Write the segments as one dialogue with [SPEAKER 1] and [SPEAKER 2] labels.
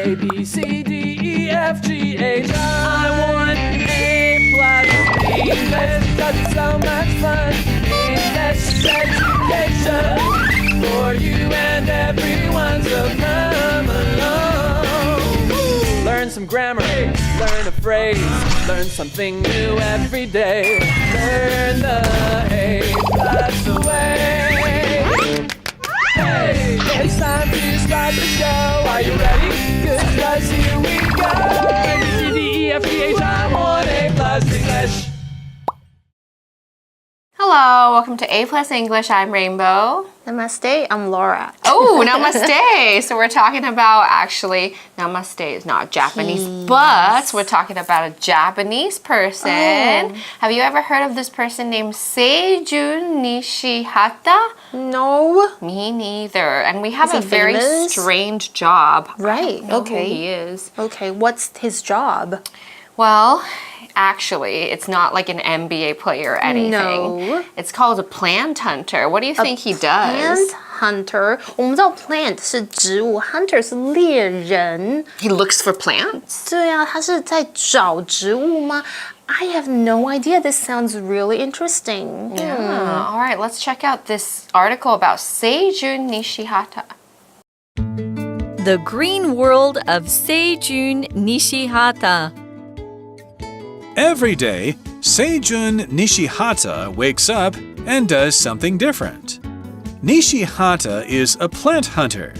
[SPEAKER 1] A, B, C, D, E, F, G, H. I want A+ English 'cause it's so much fun. English education for you and everyone, so come along. Learn some grammar, learn a phrase, learn something new every day. Learn the A+ way. Hey, it's time to start the show. Are you ready? Good, 'cause here we go. A, B, C, D, E, F, G, H, I want A+ English.
[SPEAKER 2] Hello, welcome to A+ English. I'm Rainbow.
[SPEAKER 3] Namaste, I'm Laura.
[SPEAKER 2] Oh, namaste. So we're talking about, actually, namaste is not Japanese, but we're talking about a Japanese person.
[SPEAKER 3] Oh.
[SPEAKER 2] Have you ever heard of this person named Seijun Nishihata?
[SPEAKER 3] No.
[SPEAKER 2] Me neither. And we have
[SPEAKER 3] Is
[SPEAKER 2] a
[SPEAKER 3] he
[SPEAKER 2] very
[SPEAKER 3] famous?
[SPEAKER 2] strange job.
[SPEAKER 3] Right,
[SPEAKER 2] I don't know
[SPEAKER 3] okay.
[SPEAKER 2] who he is.
[SPEAKER 3] Okay, what's his job?
[SPEAKER 2] Well, actually, it's not like an NBA player or anything.
[SPEAKER 3] No.
[SPEAKER 2] It's called a plant hunter. What do you think he does?
[SPEAKER 3] Plant hunter. 我们知道 plant 是植物 ，hunter 是猎人。
[SPEAKER 2] He looks for plants.
[SPEAKER 3] 对啊，他是在找植物吗？ I have no idea. This sounds really interesting.
[SPEAKER 2] Yeah. All right, let's check out this article about Seijun Nishihata.
[SPEAKER 4] The Green World of Seijun Nishihata.
[SPEAKER 5] Every day, Seijun Nishihata wakes up and does something different. Nishihata is a plant hunter.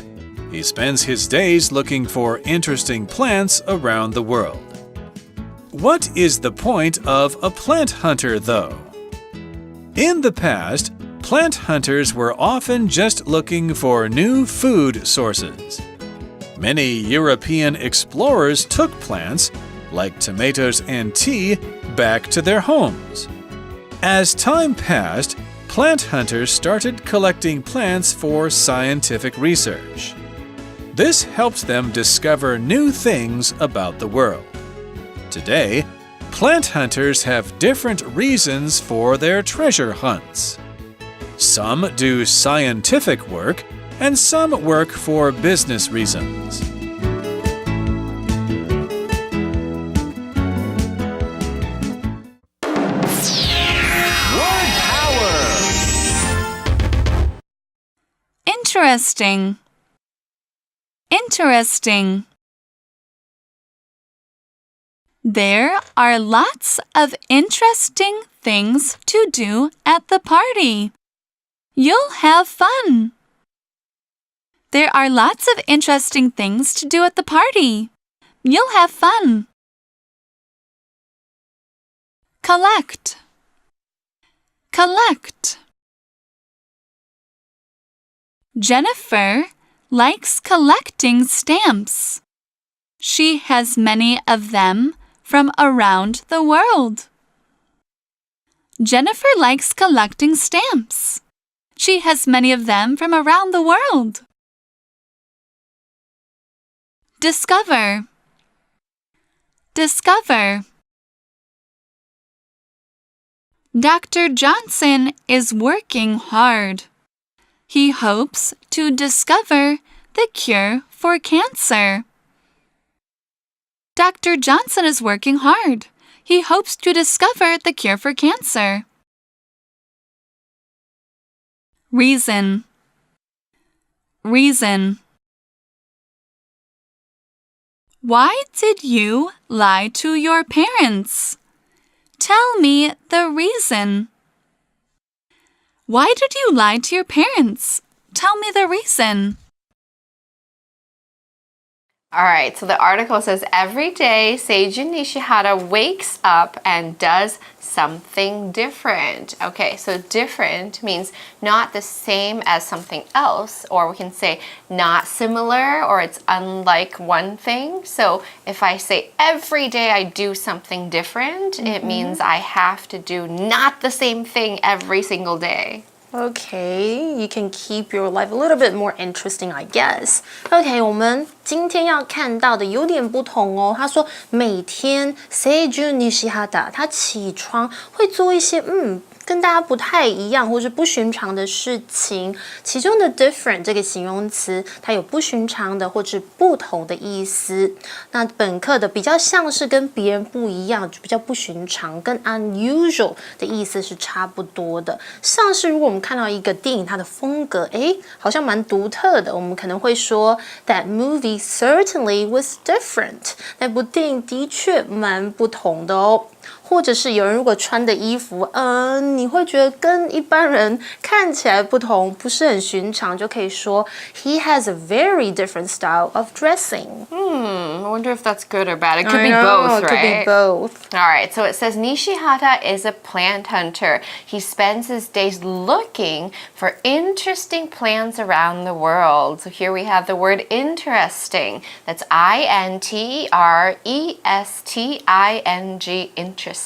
[SPEAKER 5] He spends his days looking for interesting plants around the world. What is the point of a plant hunter, though? In the past, plant hunters were often just looking for new food sources. Many European explorers took plants, like tomatoes and tea, back to their homes. As time passed, plant hunters started collecting plants for scientific research. This helped them discover new things about the world. Today, plant hunters have different reasons for their treasure hunts. Some do scientific work, and some work for business reasons.
[SPEAKER 4] Interesting. Interesting. There are lots of interesting things to do at the party. You'll have fun. There are lots of interesting things to do at the party. You'll have fun. Collect. Collect. Jennifer likes collecting stamps. She has many of them from around the world. Jennifer likes collecting stamps. She has many of them from around the world. Discover. Discover. Dr. Johnson is working hard. He hopes to discover the cure for cancer. Dr. Johnson is working hard. He hopes to discover the cure for cancer. Reason. Reason. Why did you lie to your parents? Tell me the reason. Why did you lie to your parents? Tell me the reason.
[SPEAKER 2] All right, so the article says every day Seijun Nishihata wakes up and does something different. Okay, so different means not the same as something else, or we can say not similar, or it's unlike one thing. So if I say every day I do something different, it means I have to do not the same thing every single day.
[SPEAKER 3] Okay, you can keep your life a little bit more interesting, I guess. Okay, 我们今天要看到的有点不同哦。他说每天 Seijun Nishihata 他起床会做一些跟大家不太一样或是不寻常的事情。其中的 different 这个形容词，它有不寻常的或是不同的意思。那本课的比较像是跟别人不一样，就比较不寻常，跟 unusual 的意思是差不多的。像是如果我们看到一个电影，它的风格，好像蛮独特的，我们可能会说 That movie certainly was different。那部电影的确蛮不同的哦。或者是有人如果穿的衣服，你会觉得跟一般人看起来不同，不是很寻常，就可以说 He has a very different style of dressing.
[SPEAKER 2] I wonder if that's good or bad. It could be both, right?
[SPEAKER 3] It could be both.
[SPEAKER 2] All right, so it says Nishihata is a plant hunter. He spends his days looking for interesting plants around the world. So here we have the word interesting. That's INTERESTING, interesting.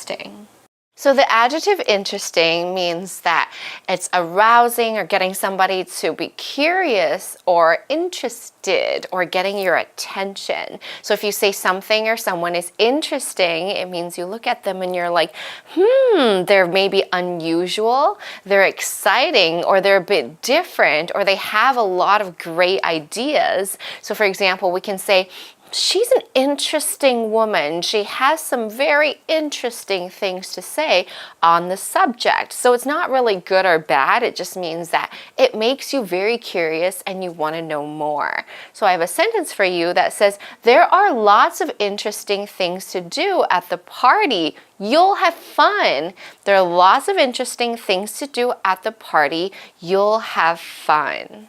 [SPEAKER 2] So the adjective interesting means that it's arousing or getting somebody to be curious or interested or getting your attention. So if you say something or someone is interesting, it means you look at them and you're like, they're maybe unusual, they're exciting, or they're a bit different, or they have a lot of great ideas. So for example, we can say, She's an interesting woman. She has some very interesting things to say on the subject. So it's not really good or bad. It just means that it makes you very curious and you want to know more. So I have a sentence for you that says, there are lots of interesting things to do at the party. You'll have fun. There are lots of interesting things to do at the party. You'll have fun.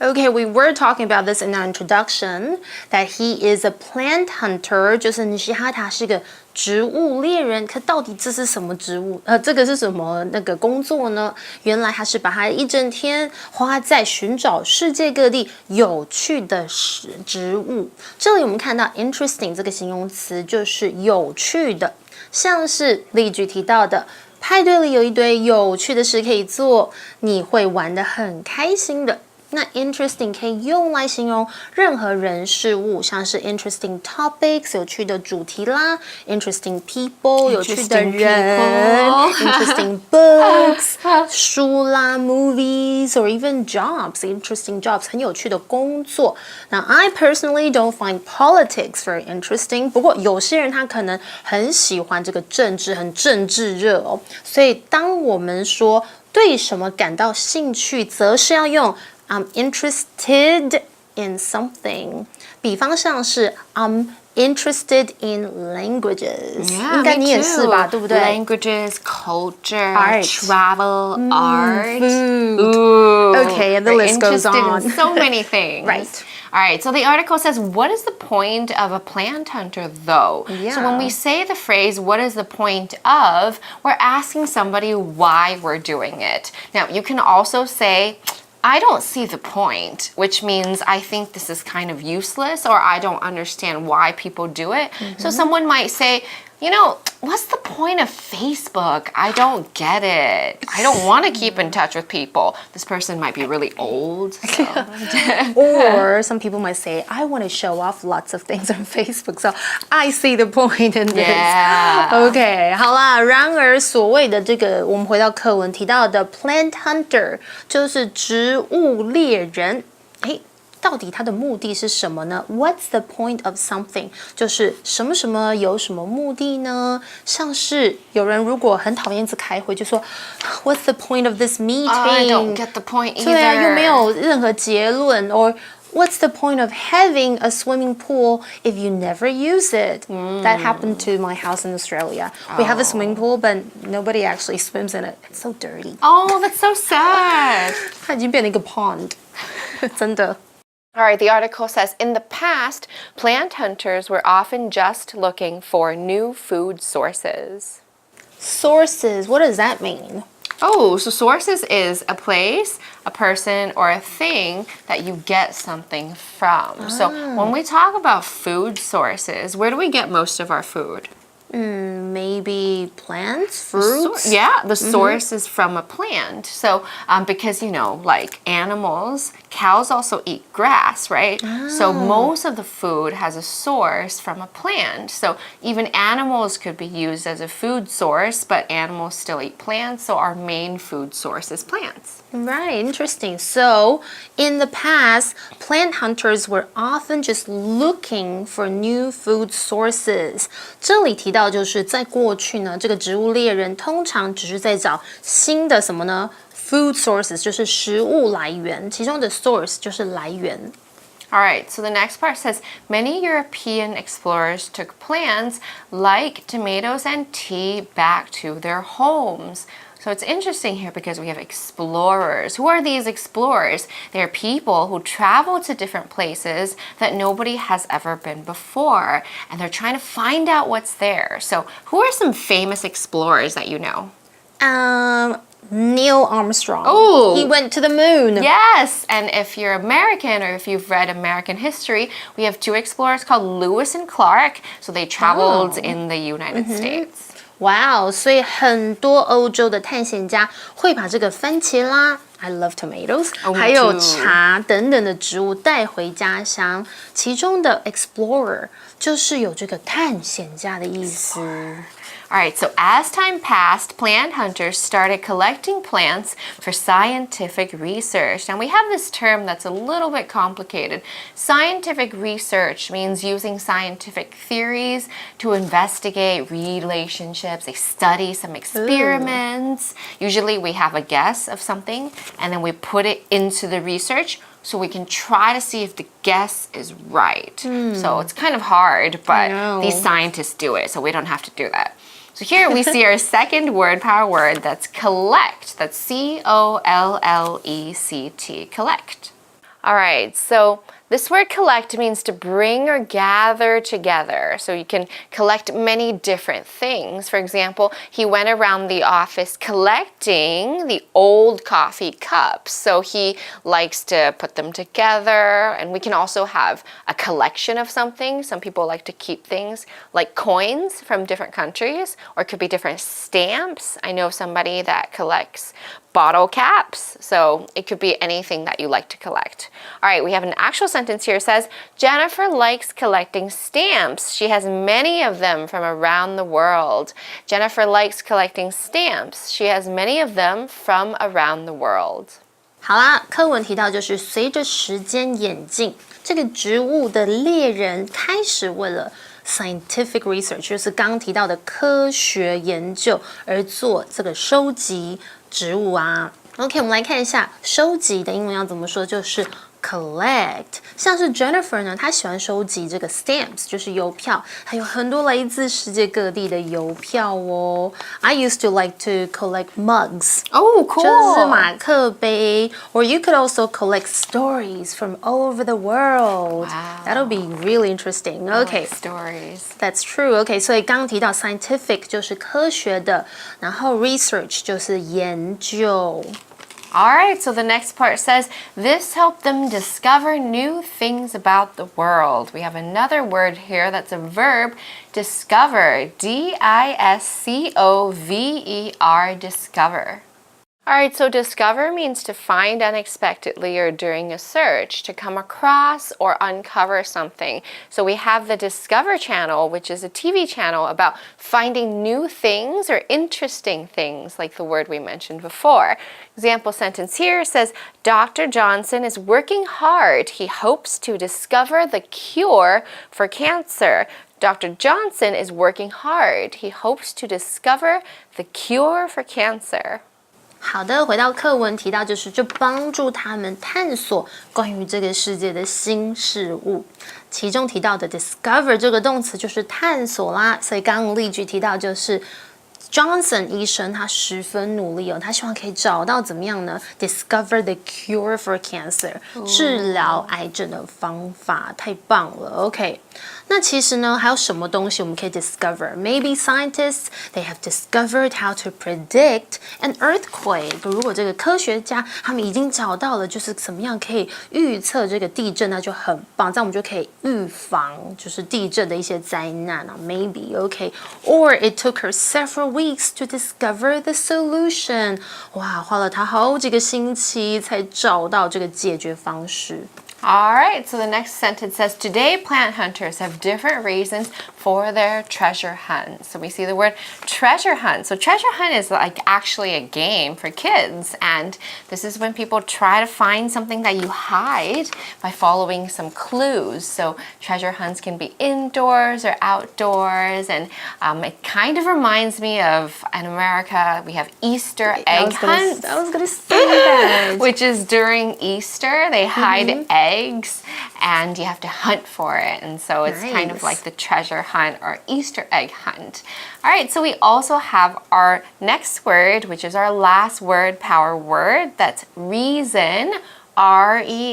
[SPEAKER 3] Okay, we were talking about this in our introduction, that he is a plant hunter, 就是尼西哈塔是个植物猎人。可到底这是什么植物？这个是什么那个工作呢？原来他是把他一整天花在寻找世界各地有趣的植物。这里我们看到 interesting 这个形容词就是有趣的，像是例句提到的。派对里有一堆有趣的事可以做，你会玩得很开心的。那 interesting 可以用来形容任何人事物，像是 interesting topics 有趣的主题啦 ，interesting people 有趣的人 ，interesting books 书啦 ，movies or even jobs interesting jobs 很有趣的工作。那 I personally don't find politics very interesting， 不过有些人他可能很喜欢这个政治，很政治热哦。所以当我们说对什么感到兴趣，则是要用I'm interested in something. 比方像是 I'm interested in languages. 应该你也是吧，对不对？
[SPEAKER 2] Languages, culture,
[SPEAKER 3] Art.
[SPEAKER 2] travel, art,
[SPEAKER 3] food. Okay, and the list goes on.
[SPEAKER 2] In so many things.
[SPEAKER 3] Right.
[SPEAKER 2] All right, so the article says, what is the point of a plant hunter, though?
[SPEAKER 3] Yeah.
[SPEAKER 2] So when we say the phrase, what is the point of, we're asking somebody why we're doing it. Now, you can also say, I don't see the point, which means I think this is kind of useless or I don't understand why people do it. So someone might say, you know, what's the point of Facebook? I don't get it. I don't want to keep in touch with people. This person might be really old. So.
[SPEAKER 3] Or some people might say, I want to show off lots of things on Facebook, so I see the point in this.
[SPEAKER 2] Yeah.
[SPEAKER 3] OK, 好啦，然而所谓的这个，我们回到课文提到的 plant hunter 就是植物猎人。到底它的目的是什么呢 ？What's the point of something？ 就是什么什么有什么目的呢？像是有人如果很讨厌一次开会，就说 What's the point of this meeting？
[SPEAKER 2] I don't get the point either.
[SPEAKER 3] 对啊，又没有任何结论。Or What's the point of having a swimming pool if you never use it? That happened to my house in Australia. We have a swimming pool, but nobody actually swims in it. It's so dirty.
[SPEAKER 2] Oh, that's so sad.
[SPEAKER 3] 它已经变成一个 pond， 真的。
[SPEAKER 2] All right, the article says, in the past, plant hunters were often just looking for new food sources.
[SPEAKER 3] Sources, what does that mean?
[SPEAKER 2] Oh, so sources is a place, a person, or a thing that you get something from. So when we talk about food sources, where do we get most of our food?
[SPEAKER 3] Maybe plants, fruits?
[SPEAKER 2] The source is from a plant. So, because, like animals, cows also eat grass, right? So most of the food has a source from a plant. So even animals could be used as a food source, but animals still eat plants. So our main food source is plants.
[SPEAKER 3] Right, interesting. So, in the past, plant hunters were often just looking for new food sources. 这里提到就是在过去呢，这个植物猎人通常只是在找新的什么呢 ？food sources 就是食物来源，其中的 source 就是来源。
[SPEAKER 2] All right, so the next part says, many European explorers took plants like tomatoes and tea back to their homes. So it's interesting here because we have explorers. Who are these explorers? They're people who travel to different places that nobody has ever been before, and they're trying to find out what's there. So who are some famous explorers that you know?
[SPEAKER 3] Neil Armstrong.
[SPEAKER 2] Oh!
[SPEAKER 3] He went to the moon.
[SPEAKER 2] Yes! And if you're American or if you've read American history, we have two explorers called Lewis and Clark. So they traveled in the United States.
[SPEAKER 3] Wow! 所以很多欧洲的探险家会把这个番茄啦 I love tomatoes 还有茶等等的植物带回家乡。其中的 explorer 就是有这个探险家的意思。
[SPEAKER 2] All right, so as time passed, plant hunters started collecting plants for scientific research. And we have this term that's a little bit complicated. Scientific research means using scientific theories to investigate relationships. They study some experiments. Usually we have a guess of something, and then we put it into the research so we can try to see if the guess is right. So it's kind of hard, but these scientists do it, so we don't have to do that. So here we see our second word power word, that's collect. That's C-O-L-L-E-C-T, collect. All right, so this word collect means to bring or gather together. So you can collect many different things. For example, he went around the office collecting the old coffee cups. So he likes to put them together. And we can also have a collection of something. Some people like to keep things like coins from different countries, or it could be different stamps. I know somebody that collects bottle caps. So it could be anything that you like to collect. All right, we have an actual sentence here. It says, Jennifer likes collecting stamps. She has many of them from around the world. Jennifer likes collecting stamps. She has many of them from around the world.
[SPEAKER 3] 好啦，课文提到就是随着时间演进，这个植物的猎人开始为了 scientific research， 就是刚提到的科学研究而做这个收集植物啊。OK， 我们来看一下收集的英文要怎么说，就是 collect。像是 Jennifer 呢，她喜欢收集这个 stamps， 就是邮票，还有很多来自世界各地的邮票哦。I used to like to collect mugs.
[SPEAKER 2] Oh, cool!
[SPEAKER 3] 就是马克杯。Or you could also collect stories from all over the world.
[SPEAKER 2] Wow.
[SPEAKER 3] That'll be really interesting. Okay.
[SPEAKER 2] I like stories.
[SPEAKER 3] That's true. Okay, 所以刚刚提到 scientific 就是科学的，然后 research 就是研究。
[SPEAKER 2] All right, so the next part says, this helped them discover new things about the world. We have another word here that's a verb, discover, D-I-S-C-O-V-E-R, discover. All right, so discover means to find unexpectedly or during a search, to come across or uncover something. So we have the Discover Channel, which is a TV channel about finding new things or interesting things, like the word we mentioned before. Example sentence here says, Dr. Johnson is working hard. He hopes to discover the cure for cancer. Dr. Johnson is working hard. He hopes to discover the cure for cancer.
[SPEAKER 3] 好的，回到课文提到就是就帮助他们探索关于这个世界的新事物。其中提到的 discover 这个动词就是探索啦，所以刚刚例句提到就是 Johnson 医生他十分努力哦，他希望可以找到怎么样呢 ？Discover the cure for cancer， 治疗癌症的方法，太棒了。OK，那其实呢，还有什么东西我们可以 discover? Maybe scientists, they have discovered how to predict an earthquake. 如果这个科学家他们已经找到了就是怎么样可以预测这个地震，那就很棒，这样我们就可以预防就是地震的一些灾难啊。Maybe, okay. Or it took her several weeks to discover the solution. 哇，花了她好几个星期才找到这个解决方式。
[SPEAKER 2] All right, so the next sentence says, today plant hunters have different reasons for their treasure hunt. So we see the word treasure hunt. So treasure hunt is like actually a game for kids. And this is when people try to find something that you hide by following some clues. So treasure hunts can be indoors or outdoors. And it kind of reminds me of, in America, we have Easter egg hunts.
[SPEAKER 3] I was going to say that.
[SPEAKER 2] Which is during Easter. They hide eggs and you have to hunt for it, and so it's kind of like the treasure hunt or Easter egg hunt. All right, so we also have our next word, which is our last word power word. That's reason, R-E-A-S-O-N,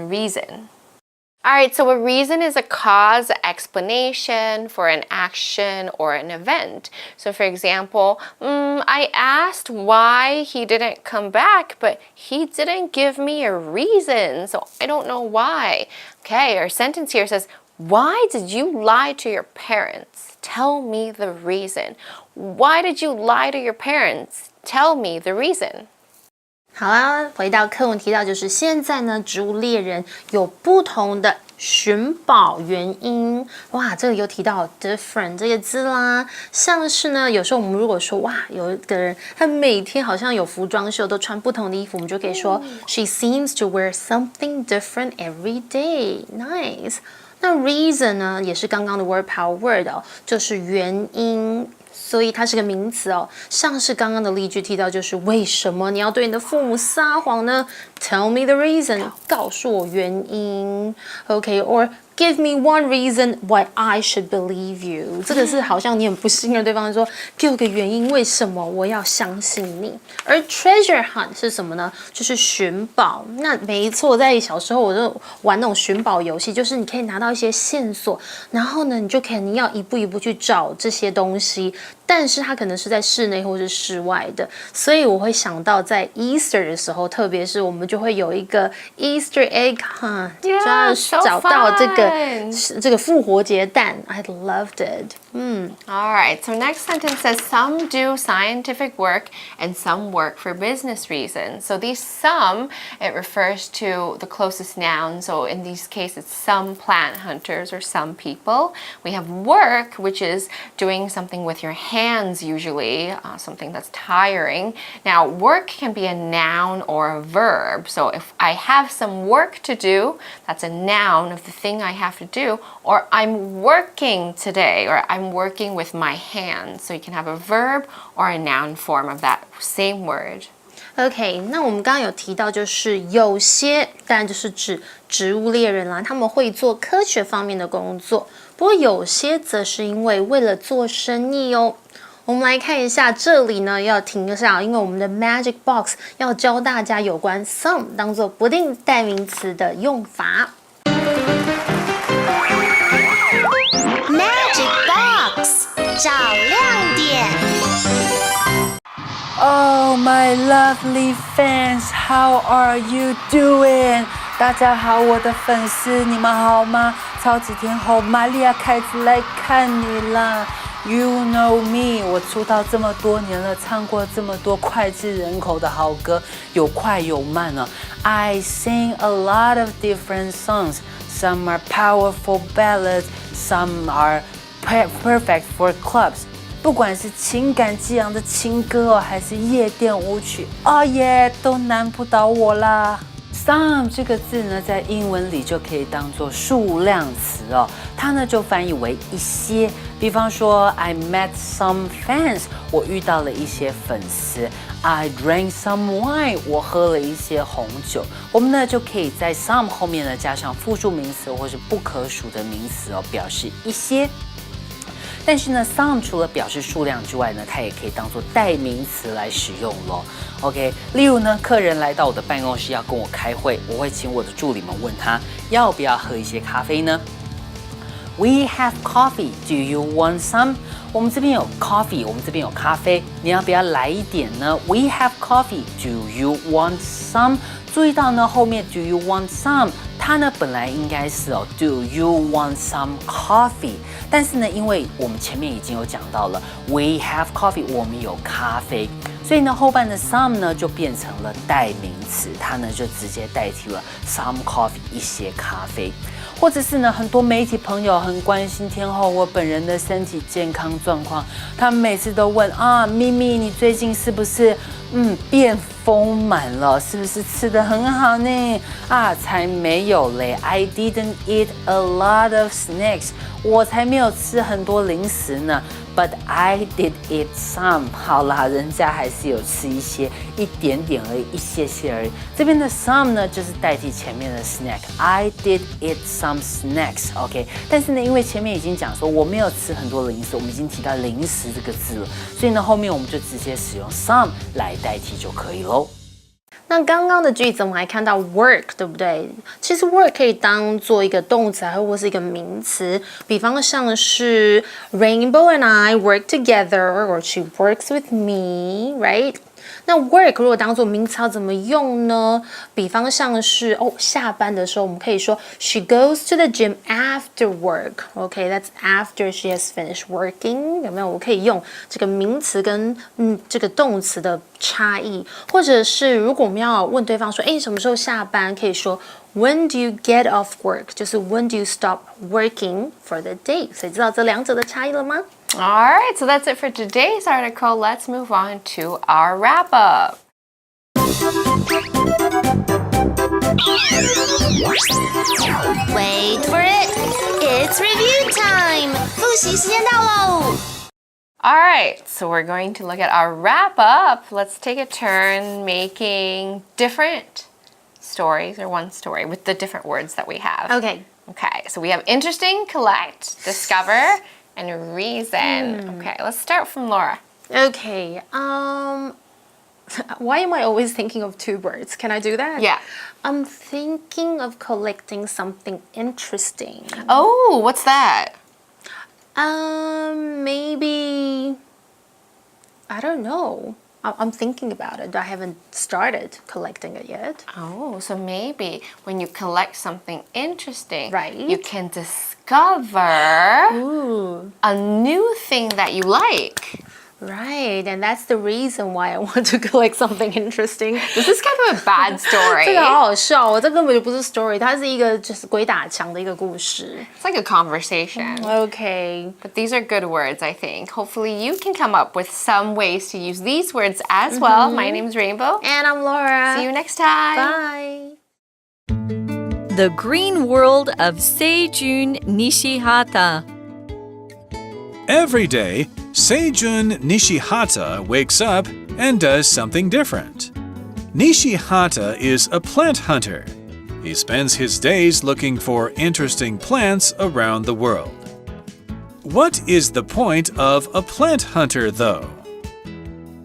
[SPEAKER 2] reason. All right, so a reason is a cause, explanation for an action or an event. So for example, I asked why he didn't come back, but he didn't give me a reason, so I don't know why. Okay, our sentence here says, why did you lie to your parents? Tell me the reason. Why did you lie to your parents? Tell me the reason.
[SPEAKER 3] 好啦，回到课文提到，就是现在呢，植物猎人有不同的寻宝原因。哇，这个有提到 different 这个字啦，像是呢，有时候我们如果说哇，有一个人他每天好像有服装秀，都穿不同的衣服，我们就可以说 she seems to wear something different every day. Nice. 那 reason 呢，也是刚刚的 word power word 哦，就是原因。所以它是个名词哦，像是刚刚的例句提到，就是为什么你要对你的父母撒谎呢 ？Tell me the reason， 告诉我原因。OK，or give me one reason why I should believe you。这个是好像你很不信任对方，说给我个原因，为什么我要相信你？而 treasure hunt 是什么呢？就是寻宝。那没错，在小时候我就玩那种寻宝游戏，就是你可以拿到一些线索，然后呢，你就肯定要一步一步去找这些东西。但是它可能是在室内或是室外的，所以我会想到在 Easter 的时候，特别是我们就会有一个 Easter egg hunt， 就要找到这个复活节蛋。I loved it.
[SPEAKER 2] All right, so next sentence says some do scientific work and some work for business reasons. So these some, it refers to the closest noun. So in these cases, some plant hunters or some people. We have work, which is doing something with your hands usually, something that's tiring. Now, work can be a noun or a verb. So if I have some work to do, that's a noun of the thing I have to do. Or I'm working today, or I'm working with my hands. So you can have a verb or a noun form of that same word.
[SPEAKER 3] OK， 那我们刚刚有提到，就是有些当然就是指植物猎人啦，他们会做科学方面的工作，不过有些则是因为为了做生意哦。我们来看一下，这里呢要停一下，因为我们的 Magic Box 要教大家有关 some 当做不定代名词的用法。
[SPEAKER 6] Magic Box 找亮点。
[SPEAKER 1] Oh, my lovely fans, how are you doing? 大家好，我的粉丝，你们好吗？超级天后玛利亚凯子来看你啦。You know me， 我出道这么多年了，唱过这么多脍炙人口的好歌，有快有慢哦。I sing a lot of different songs. Some are powerful ballads, some are perfect for clubs. 不管是情感激昂的情歌哦，还是夜店舞曲，哦耶，都难不倒我啦。Some 这个字呢，在英文里就可以当作数量词哦，它呢就翻译为一些。比方说 I met some fans， 我遇到了一些粉丝。I drank some wine， 我喝了一些红酒。我们呢就可以在 some 后面呢加上复数名词或是不可数的名词哦，表示一些。但是呢 some 除了表示数量之外呢，它也可以当作代名词来使用咯。OK， 例如呢，客人来到我的办公室要跟我开会，我会请我的助理们问他要不要喝一些咖啡呢？
[SPEAKER 7] We have coffee. Do you want some? 我们这边有 coffee， 我们这边有咖啡，你要不要来一点呢 ？We have coffee. Do you want some? 注意到呢，后面 Do you want some？ 它呢本来应该是Do you want some coffee？ 但是呢，因为我们前面已经有讲到了 We have coffee， 我们有咖啡，所以呢后半的 some 呢就变成了代名词，它呢就直接代替了 some coffee 一些咖啡。或者是呢，很多媒体朋友很关心天后我本人的身体健康状况，他们每次都问啊，咪咪你最近是不是变丰满了？是不是吃得很好呢？啊，才没有嘞 ！I didn't eat a lot of snacks， 我才没有吃很多零食呢。But I did eat some。好啦，人家还是有吃一些，一点点而已，一些些而已。这边的 some 呢，就是代替前面的 snack。I did eat some snacks。OK， 但是呢，因为前面已经讲说我没有吃很多零食，我们已经提到零食这个字了，所以呢，后面我们就直接使用 some 来代替就可以喽。
[SPEAKER 3] 那刚刚的句子我们还看到 work， 对不对？其实 work 可以当做一个动词，或是一个名词。比方像是 Rainbow and I work together， or she works with me， right？那 work 如果当做名词要怎么用呢？比方像是下班的时候，我们可以说 She goes to the gym after work。OK， that's after she has finished working。有没有？我可以用这个名词跟这个动词的差异，或者是如果我们要问对方说，什么时候下班？可以说 When do you get off work？ 就是 When do you stop working for the day？ 所以知道这两者的差异了吗
[SPEAKER 2] Alright, so that's it for today's article. Let's move on to our wrap-up.
[SPEAKER 6] Wait for it. It's review time. 复习时间到喽。
[SPEAKER 2] Alright, so we're going to look at our wrap-up. Let's take a turn making different stories or one story with the different words that we have.
[SPEAKER 3] Okay.
[SPEAKER 2] Okay, so we have interesting, collect, discover, and reason. Okay, let's start from Laura.
[SPEAKER 3] Okay. Why am I always thinking of two words? Can I do that?
[SPEAKER 2] Yeah.
[SPEAKER 3] I'm thinking of collecting something interesting.
[SPEAKER 2] Oh, what's that?
[SPEAKER 3] Maybe, I don't know. I'm thinking about it. I haven't started collecting it yet.
[SPEAKER 2] Oh, so maybe when you collect something interesting,
[SPEAKER 3] right,
[SPEAKER 2] you can discover a new thing that you like.
[SPEAKER 3] Right, and that's the reason why I want to collect something interesting.
[SPEAKER 2] This is kind of a bad story.
[SPEAKER 3] 这个好好笑哦，这根本就不是 story， 它是一个就是鬼打墙的一个故事。
[SPEAKER 2] It's like a conversation.
[SPEAKER 3] Okay.
[SPEAKER 2] But these are good words, I think. Hopefully you can come up with some ways to use these words as well. My name's Rainbow.
[SPEAKER 3] And I'm Laura.
[SPEAKER 2] See you next time.
[SPEAKER 3] Bye.
[SPEAKER 4] The Green World of Seijun Nishihata.
[SPEAKER 5] Every day, Seijun Nishihata wakes up and does something different. Nishihata is a plant hunter. He spends his days looking for interesting plants around the world. What is the point of a plant hunter, though?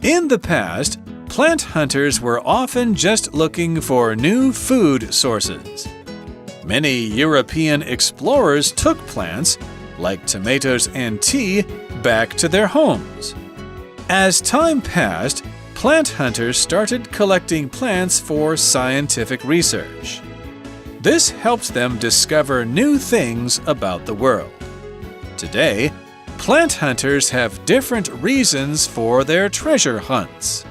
[SPEAKER 5] In the past, plant hunters were often just looking for new food sources. Many European explorers took plants, like tomatoes and tea, back to their homes. As time passed, plant hunters started collecting plants for scientific research. This helped them discover new things about the world. Today, plant hunters have different reasons for their treasure hunts.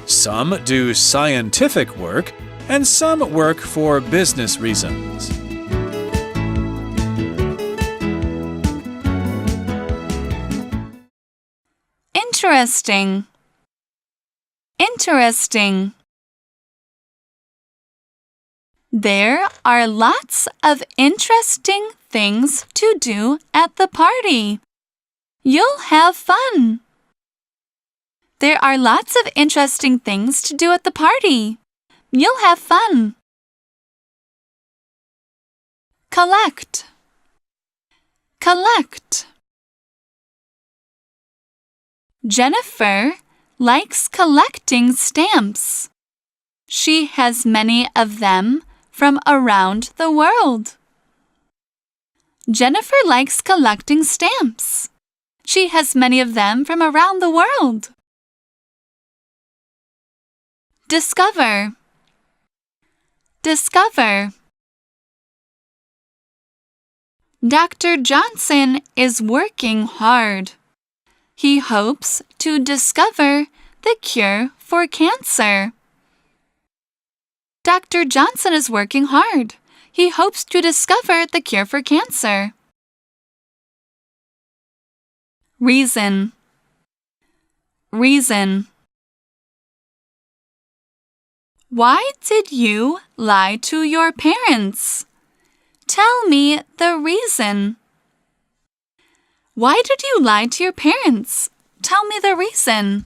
[SPEAKER 5] Some do scientific work, and some work for business reasons.
[SPEAKER 4] Interesting. Interesting. There are lots of interesting things to do at the party. You'll have fun. There are lots of interesting things to do at the party. You'll have fun. Collect. Collect. Jennifer likes collecting stamps. She has many of them from around the world. Jennifer likes collecting stamps. She has many of them from around the world. Discover. Discover. Dr. Johnson is working hard. He hopes to discover the cure for cancer. Dr. Johnson is working hard. He hopes to discover the cure for cancer. Reason. Reason. Why did you lie to your parents? Tell me the reason. Why did you lie to your parents? Tell me the reason.